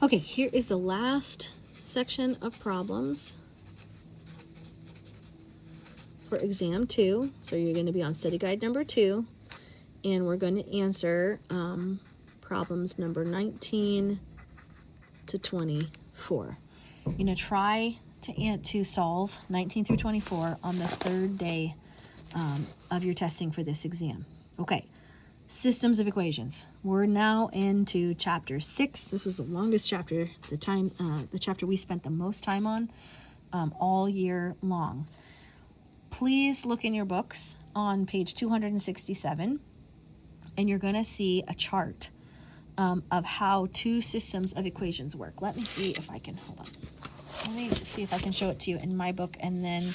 Okay, here is the last section of problems for exam 2. So you're going to be on study guide number 2, and we're going to answer problems number 19 to 24. You're going to try to solve 19 through 24 on the third day of your testing for this exam. Okay, systems of equations. We're now into chapter 6. This was the longest chapter, the chapter we spent the most time on all year long. Please look in your books on page 267, and you're going to see a chart of how two systems of equations work. Let me see if I can, hold on. Let me see if I can show it to you in my book, and then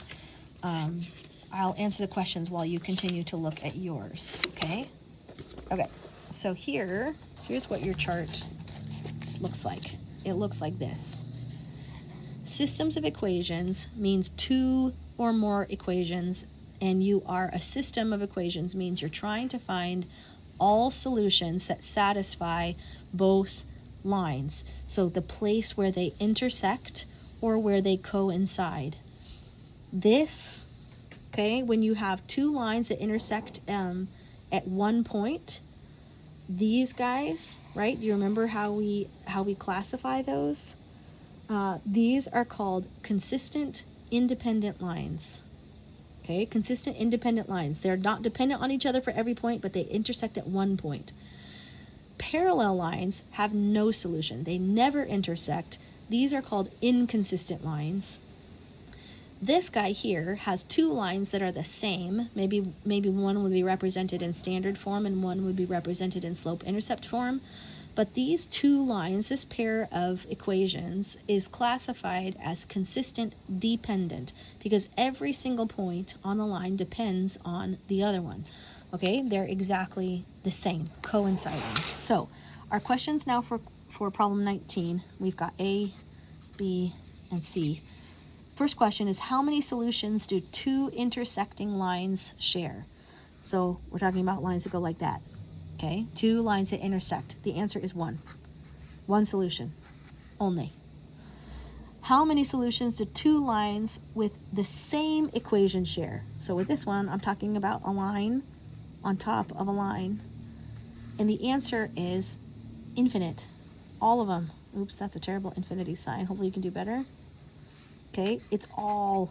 I'll answer the questions while you continue to look at yours, okay? Okay, so here's what your chart looks like. It looks like this. Systems of equations means two or more equations, and you are a system of equations means you're trying to find all solutions that satisfy both lines. So the place where they intersect or where they coincide. This, okay, when you have two lines that intersect at one point, these guys, right? Do you remember how we classify those? These are called consistent independent lines. Okay, consistent independent lines. They're not dependent on each other for every point, but they intersect at one point. Parallel lines have no solution. They never intersect. These are called inconsistent lines. This guy here has two lines that are the same. Maybe one would be represented in standard form and one would be represented in slope-intercept form. But these two lines, this pair of equations, is classified as consistent dependent because every single point on the line depends on the other one. Okay, they're exactly the same, coinciding. So our questions now for problem 19, we've got A, B, and C. First question is, how many solutions do two intersecting lines share? So we're talking about lines that go like that. Okay, two lines that intersect. The answer is one. One solution only. How many solutions do two lines with the same equation share? So with this one, I'm talking about a line on top of a line. And the answer is infinite. All of them. Oops, that's a terrible infinity sign. Hopefully you can do better. Okay, it's all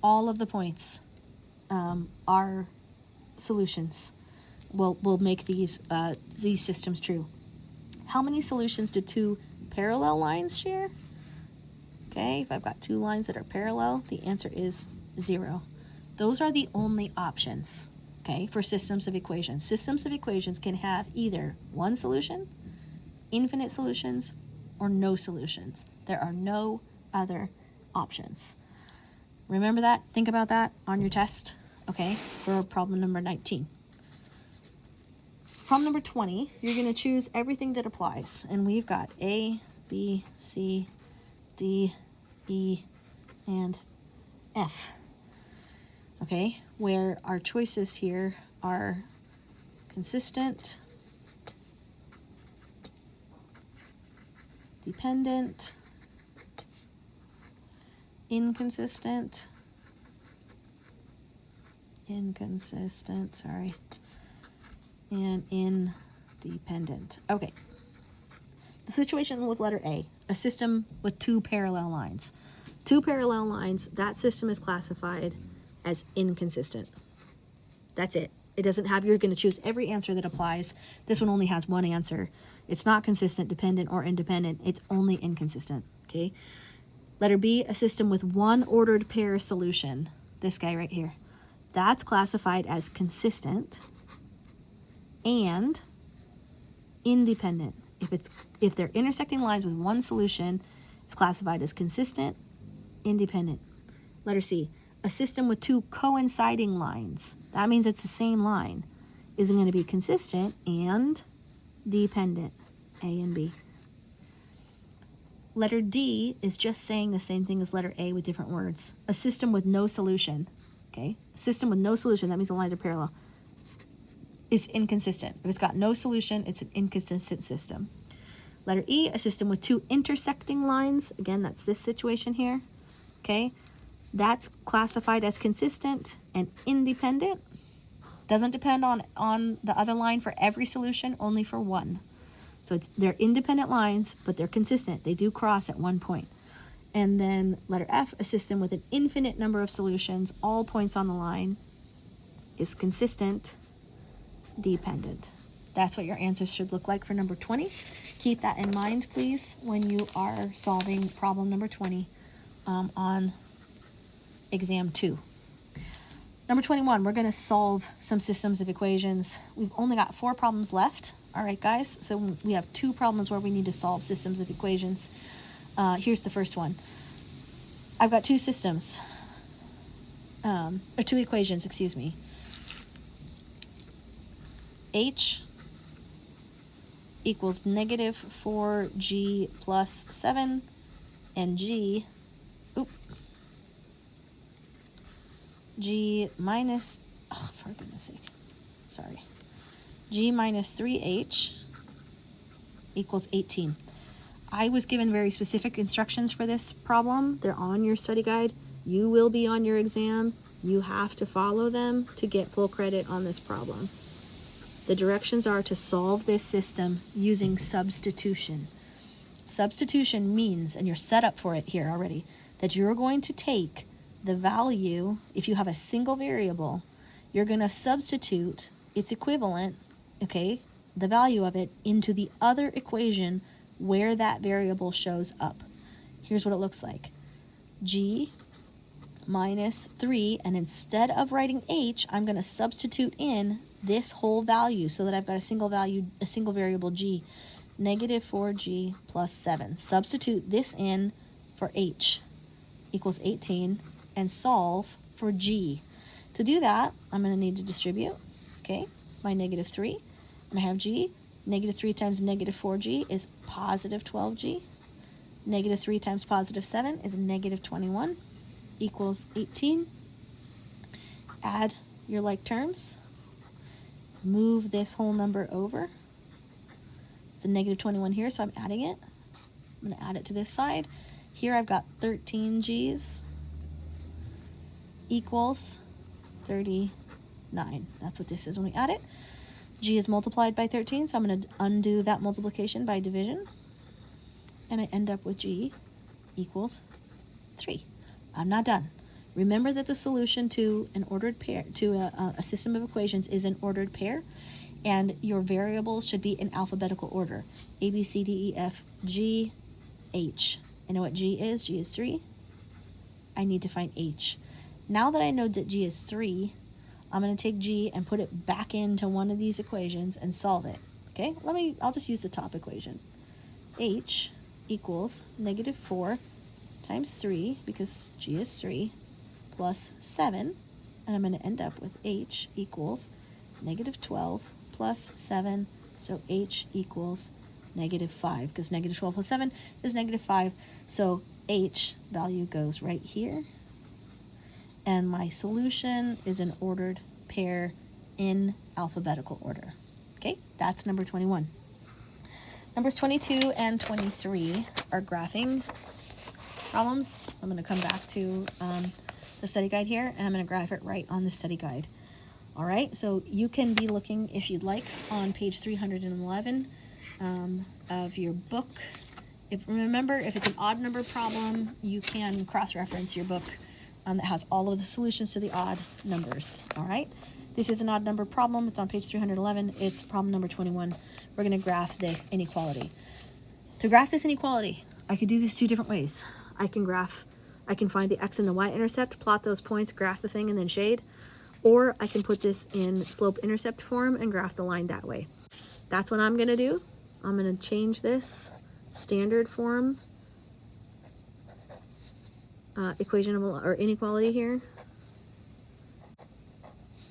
of the points are solutions. Will make these systems true. How many solutions do two parallel lines share? Okay, if I've got two lines that are parallel, the answer is 0. Those are the only options, okay, for systems of equations. Systems of equations can have either one solution, infinite solutions, or no solutions. There are no other options. Remember that? Think about that on your test, okay, for problem number 19. Problem number 20, you're going to choose everything that applies. And we've got A, B, C, D, E, and F. Okay, where our choices here are consistent, dependent, inconsistent, and independent. Okay. The situation with letter A, a system with two parallel lines. Two parallel lines, that system is classified as inconsistent. That's it. It doesn't have, you're going to choose every answer that applies. This one only has one answer. It's not consistent, dependent, or independent. It's only inconsistent, okay? Letter B, a system with one ordered pair solution. This guy right here. That's classified as consistent and independent. If they're intersecting lines with one solution, it's classified as consistent, independent. Letter C, a system with two coinciding lines. That means it's the same line. Is going to be consistent and dependent, A and B. Letter D is just saying the same thing as letter A with different words. A system with no solution, okay? A system with no solution, that means the lines are parallel, is inconsistent. If it's got no solution, it's an inconsistent system. Letter E, a system with two intersecting lines. Again, that's this situation here. Okay, that's classified as consistent and independent. Doesn't depend on the other line for every solution, only for one. So they're independent lines, but they're consistent. They do cross at one point. And then letter F, a system with an infinite number of solutions, all points on the line, is consistent, dependent. That's what your answers should look like for number 20. Keep that in mind, please, when you are solving problem number 20 on exam 2. Number 21, we're going to solve some systems of equations. We've only got 4 problems left. All right, guys, so we have 2 problems where we need to solve systems of equations. Here's the first one. I've got 2 systems, or 2 equations, excuse me. H equals negative 4g plus 7, and G minus, oh, for goodness sake, sorry, G minus 3H equals 18. I was given very specific instructions for this problem. They're on your study guide. You will be on your exam. You have to follow them to get full credit on this problem. The directions are to solve this system using substitution. Substitution means, and you're set up for it here already, that you're going to take the value, if you have a single variable, you're going to substitute its equivalent, okay, the value of it, into the other equation where that variable shows up. Here's what it looks like. G minus 3, and instead of writing H, I'm going to substitute in this whole value so that I've got a single variable G, negative 4G plus 7. Substitute this in for H equals 18 and solve for G. To do that, I'm going to need to distribute, okay, my negative 3, and I have G. Negative 3 times negative 4G is positive 12G. Negative 3 times positive 7 is negative 21, equals 18. Add your like terms. Move this whole number over. It's a negative 21 here, so I'm adding it. I'm going to add it to this side. Here I've got 13 G's equals 39. That's what this is when we add it. G is multiplied by 13, so I'm going to undo that multiplication by division. And I end up with G equals 3. I'm not done. Remember that the solution to an ordered pair, to a system of equations, is an ordered pair, and your variables should be in alphabetical order. A, B, C, D, E, F, G, H. I know what G is. G is 3. I need to find H. Now that I know that G is 3, I'm going to take G and put it back into one of these equations and solve it. Okay, I'll just use the top equation. H equals negative 4 times 3, because G is 3, plus 7, and I'm going to end up with H equals negative 12 plus 7, so H equals negative 5, because negative 12 plus 7 is negative 5, so H value goes right here, and my solution is an ordered pair in alphabetical order. Okay, that's number 21. Numbers 22 and 23 are graphing problems. I'm going to come back to the study guide here, and I'm going to graph it right on the study guide. All right, so you can be looking, if you'd like, on page 311 of your book. Remember, if it's an odd number problem, you can cross-reference your book that has all of the solutions to the odd numbers. All right, this is an odd number problem. It's on page 311. It's problem number 21. We're going to graph this inequality. To graph this inequality, I could do this 2 different ways. I can find the x and the y-intercept, plot those points, graph the thing, and then shade. Or I can put this in slope-intercept form and graph the line that way. That's what I'm going to do. I'm going to change this standard form equation or inequality here.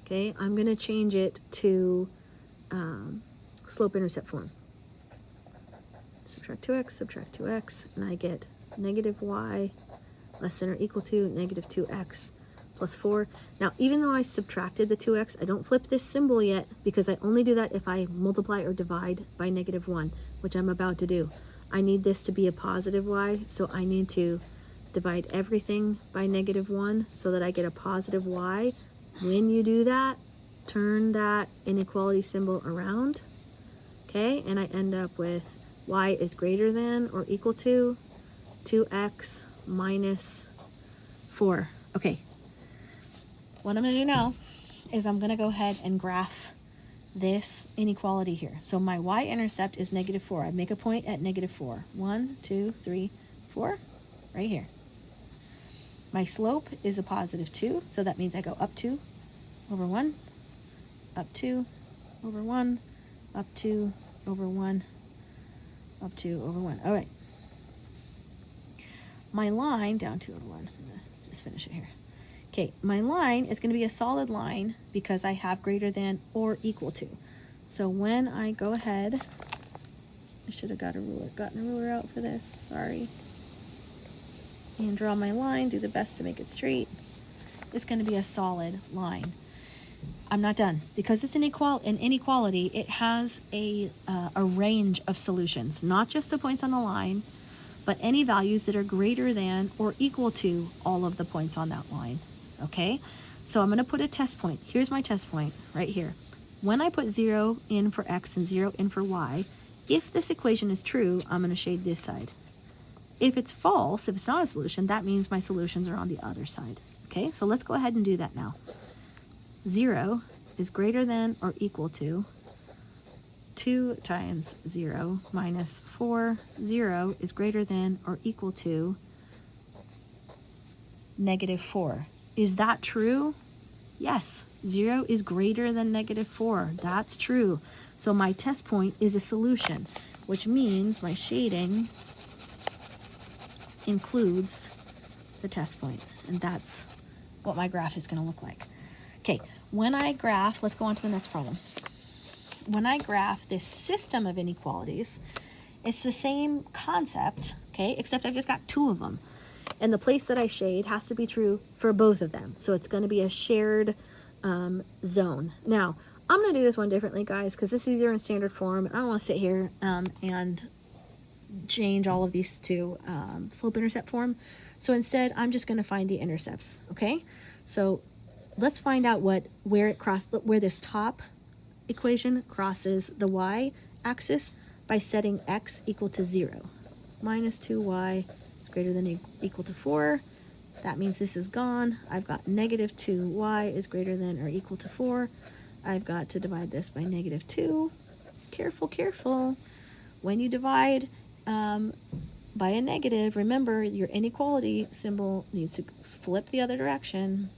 Okay, I'm going to change it to slope-intercept form. Subtract 2x, and I get negative y less than or equal to negative 2x plus 4. Now, even though I subtracted the 2x, I don't flip this symbol yet because I only do that if I multiply or divide by -1, which I'm about to do. I need this to be a positive y, so I need to divide everything by -1 so that I get a positive y. When you do that, turn that inequality symbol around, okay? And I end up with y is greater than or equal to 2x minus 4. Okay, what I'm going to do now is I'm going to go ahead and graph this inequality here. So my y-intercept is -4. I make a point at -4. 1, 2, 3, 4, right here. My slope is a positive 2, so that means I go up 2 over 1, up 2 over 1, up 2 over 1, up 2 over 1. All right. My line, down 2 over 1. I'm going to just finish it here. Okay, my line is going to be a solid line because I have greater than or equal to. So when I go ahead, I should have gotten a ruler out for this, sorry. And draw my line, do the best to make it straight. It's going to be a solid line. I'm not done. Because it's an inequality, it has a range of solutions, not just the points on the line, but any values that are greater than or equal to all of the points on that line. Okay, so I'm going to put a test point. Here's my test point right here. When I put 0 in for x and 0 in for y, if this equation is true, I'm going to shade this side. If it's false, if it's not a solution, that means my solutions are on the other side. Okay, so let's go ahead and do that now. 0 is greater than or equal to 2 times 0 minus 4. 0 is greater than or equal to -4. Is that true? Yes, 0 is greater than -4. That's true. So my test point is a solution, which means my shading includes the test point, and that's what my graph is going to look like. Okay, when I graph, let's go on to the next problem. When I graph this system of inequalities, it's the same concept, okay, except I've just got 2 of them. And the place that I shade has to be true for both of them. So it's going to be a shared zone. Now, I'm going to do this one differently, guys, because this is easier in standard form. I don't want to sit here and change all of these to slope-intercept form. So instead, I'm just going to find the intercepts, okay? So let's find out where this top equation crosses the y-axis by setting x equal to 0. Minus 2y is greater than or equal to 4. That means this is gone. I've got -2y is greater than or equal to 4. I've got to divide this by -2. Careful, careful. When you divide by a negative, remember your inequality symbol needs to flip the other direction.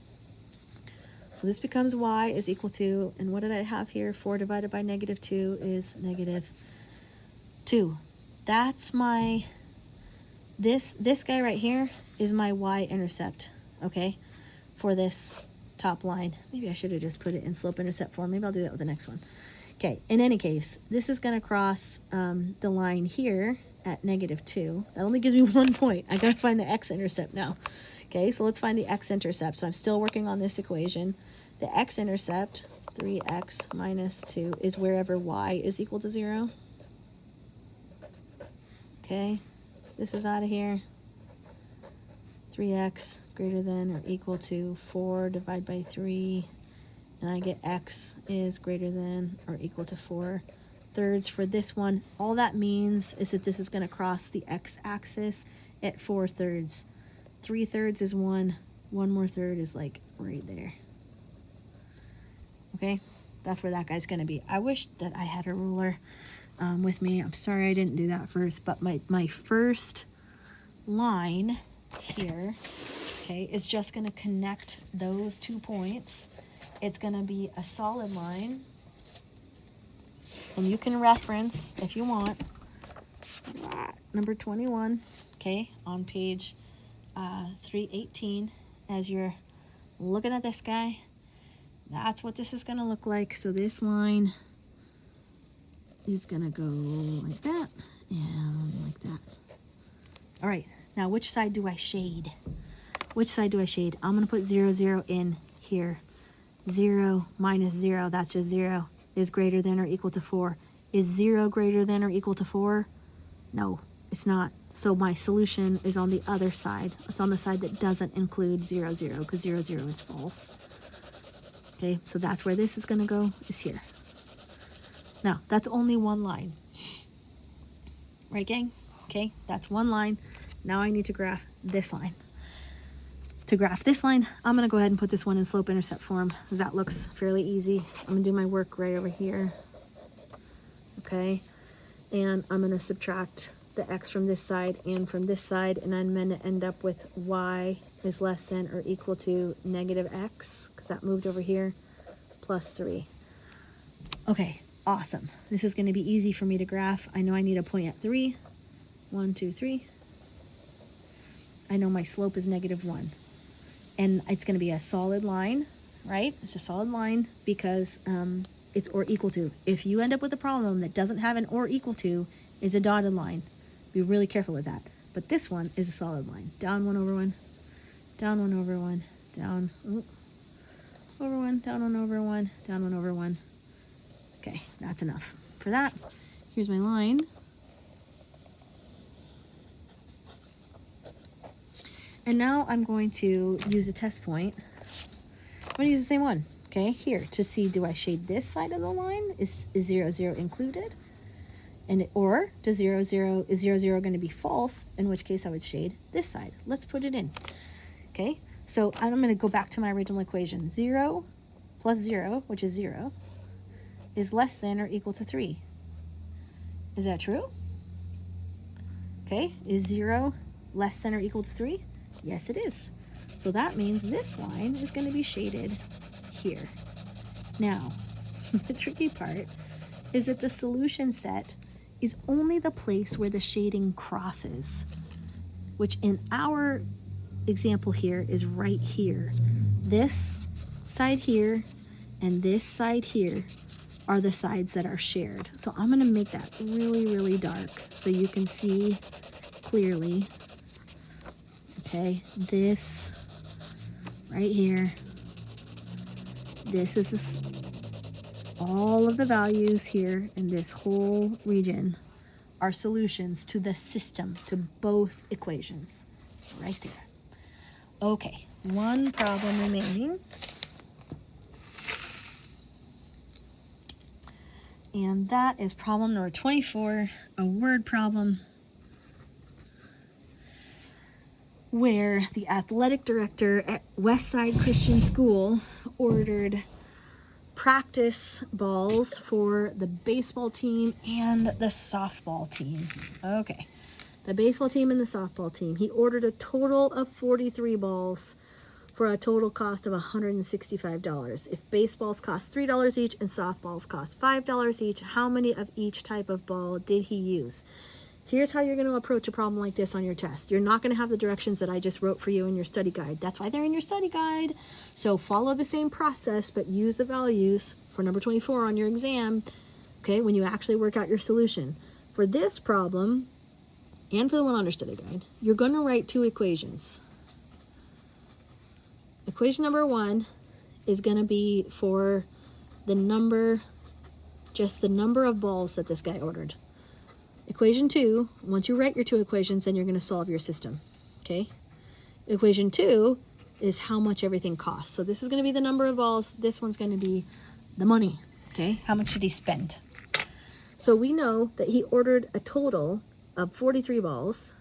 So this becomes y is equal to, and what did I have here? 4 divided by -2 is -2. That's my, this guy right here is my y-intercept, okay, for this top line. Maybe I should have just put it in slope-intercept form. Maybe I'll do that with the next one. Okay, in any case, this is going to cross the line here at -2. That only gives me 1 point. I got to find the x-intercept now. Okay, so let's find the x-intercept. So I'm still working on this equation. The x-intercept, 3x minus 2, is wherever y is equal to 0. Okay, this is out of here. 3x greater than or equal to 4 divided by 3. And I get x is greater than or equal to 4/3 for this one. All that means is that this is going to cross the x-axis at 4/3. 3/3 is 1. 1 more third is like right there. Okay, that's where that guy's going to be. I wish that I had a ruler with me. I'm sorry I didn't do that first, but my first line here, okay, is just going to connect those 2 points. It's going to be a solid line, and you can reference, if you want, number 21, okay, on page 318, as you're looking at this guy. That's what this is going to look like. So this line is going to go like that and like that. All right, now which side do I shade? which side do I shade? I'm gonna put 0, 0 in here. 0 minus 0, that's just 0, is greater than or equal to 4. Is 0 greater than or equal to 4? No, it's not. So my solution is on the other side. It's on the side that doesn't include 0, 0, because 0, 0 is false. Okay, so that's where this is going to go, is here. Now, that's only one line. Right, gang? Okay, that's one line. Now I need to graph this line. To graph this line, I'm going to go ahead and put this one in slope-intercept form, because that looks fairly easy. I'm going to do my work right over here. Okay, and I'm going to subtract the x from this side and from this side, and I'm going to end up with y is less than or equal to negative x, because that moved over here, plus 3. Okay, awesome. This is going to be easy for me to graph. I know I need a point at 3. 1, 2, 3. I know my slope is negative 1. And it's going to be a solid line, right? It's a solid line because it's or equal to. If you end up with a problem that doesn't have an or equal to, it's a dotted line. Be really careful with that. But this one is a solid line. Down 1 over 1, down 1 over 1, down over 1, down 1 over 1, down 1 over 1. Okay, that's enough for that. Here's my line. And now I'm going to use a test point. I'm going to use the same one, okay, here to see, do I shade this side of the line? Is 0, 0 included? Or is 0, 0 going to be false, in which case I would shade this side. Let's put it in, okay? So I'm going to go back to my original equation. 0 plus 0, which is 0, is less than or equal to 3. Is that true? Okay, is 0 less than or equal to 3? Yes, it is. So that means this line is going to be shaded here. Now, the tricky part is that the solution set is only the place where the shading crosses, which in our example here is right here. This side here and this side here are the sides that are shared. So I'm going to make that really, really dark so you can see clearly. Okay, this right here, this is all of the values here in this whole region are solutions to the system, to both equations, right there. Okay, one problem remaining. And that is problem number 24, a word problem where the athletic director at Westside Christian School ordered practice balls for the baseball team and the softball team. Okay, the baseball team and the softball team. He ordered a total of 43 balls for a total cost of $165. If baseballs cost $3 each and softballs cost $5 each, how many of each type of ball did he use? Here's how you're going to approach a problem like this on your test. You're not going to have the directions that I just wrote for you in your study guide. That's why they're in your study guide. So follow the same process, but use the values for number 24 on your exam, okay, when you actually work out your solution. For this problem, and for the one on your study guide, you're going to write two equations. Equation number 1 is going to be for the number, just the number of balls that this guy ordered. Equation 2, once you write your two equations, then you're going to solve your system, okay? Equation 2 is how much everything costs. So this is going to be the number of balls. This one's going to be the money, okay? How much did he spend? So we know that he ordered a total of 43 balls.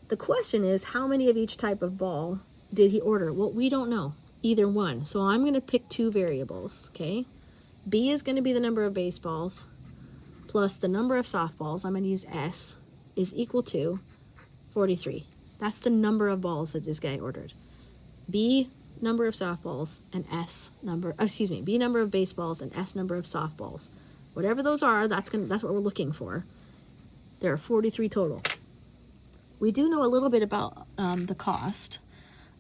The question is, how many of each type of ball did he order? Well, we don't know, either one. So I'm going to pick two variables, okay? B is going to be the number of baseballs plus the number of softballs, I'm going to use S, is equal to 43. That's the number of balls that this guy ordered. B, number of softballs, and S number, B number of baseballs and S number of softballs. Whatever those are, that's what we're looking for. There are 43 total. We do know a little bit about the cost.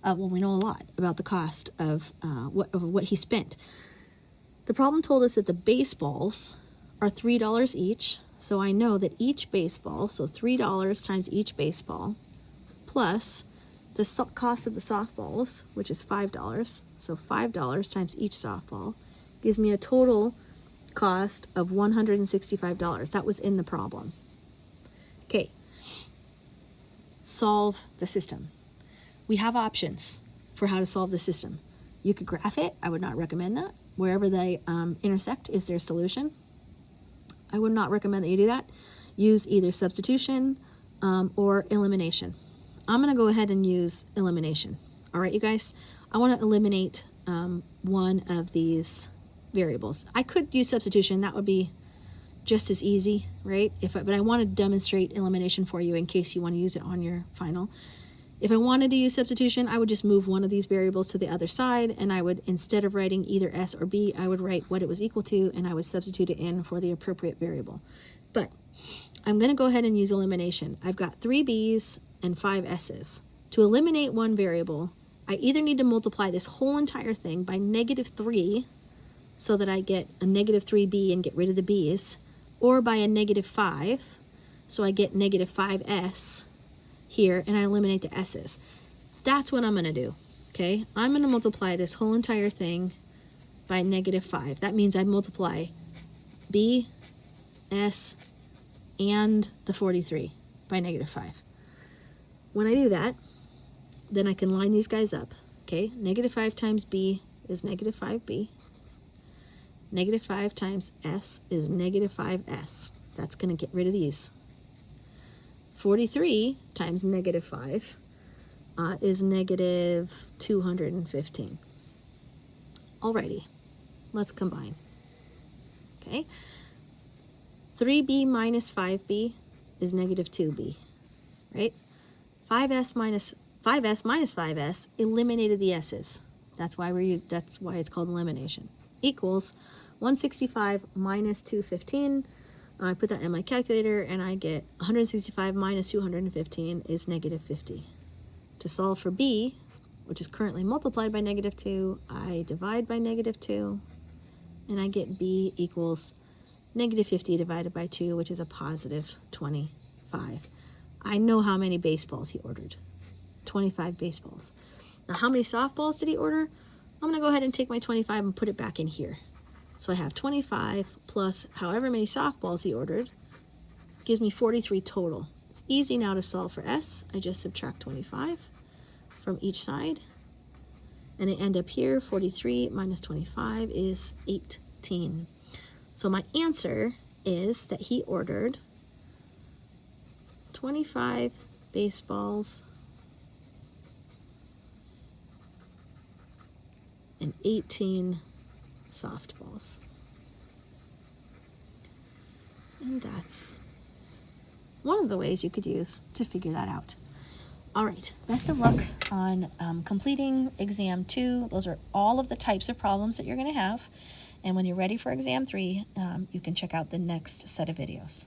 We know a lot about the cost of what he spent. The problem told us that the baseballs are $3 each, so I know that each baseball, so $3 times each baseball, plus the cost of the softballs, which is $5. So $5 times each softball gives me a total cost of $165. That was in the problem. Okay, solve the system. We have options for how to solve the system. You could graph it. I would not recommend that. Wherever they intersect is their solution. I would not recommend that you do that. Use either substitution or elimination. I'm going to go ahead and use elimination. All right, you guys, I want to eliminate one of these variables. I could use substitution. That would be just as easy, right? But I want to demonstrate elimination for you in case you want to use it on your final. If I wanted to use substitution, I would just move one of these variables to the other side, and I would, instead of writing either S or B, I would write what it was equal to, and I would substitute it in for the appropriate variable. But I'm going to go ahead and use elimination. I've got 3 B's and 5 S's. To eliminate one variable, I either need to multiply this whole entire thing by -3 so that I get a -3B and get rid of the B's, or by a -5 so I get -5S here and I eliminate the S's. That's what I'm going to do, okay? I'm going to multiply this whole entire thing by -5. That means I multiply B, S, and the 43 by -5. When I do that, then I can line these guys up, okay? -5 times B is -5B. -5 times S is -5S. That's going to get rid of these. 43 times -5 is -215. Alrighty, let's combine. Okay, 3B minus 5B is -2B, right? 5S minus 5S eliminated the S's. That's why that's why it's called elimination. Equals 165 minus 215. I put that in my calculator and I get 165 minus 215 is -50. To solve for B, which is currently multiplied by -2, I divide by -2 and I get B equals -50 divided by 2, which is a positive 25. I know how many baseballs he ordered. 25 baseballs. Now, how many softballs did he order? I'm going to go ahead and take my 25 and put it back in here. So I have 25 plus however many softballs he ordered, gives me 43 total. It's easy now to solve for S. I just subtract 25 from each side, and I end up here, 43 minus 25 is 18. So my answer is that he ordered 25 baseballs and 18 softballs. And that's one of the ways you could use to figure that out. All right, best of luck on completing exam 2. Those are all of the types of problems that you're going to have. And when you're ready for exam 3, you can check out the next set of videos.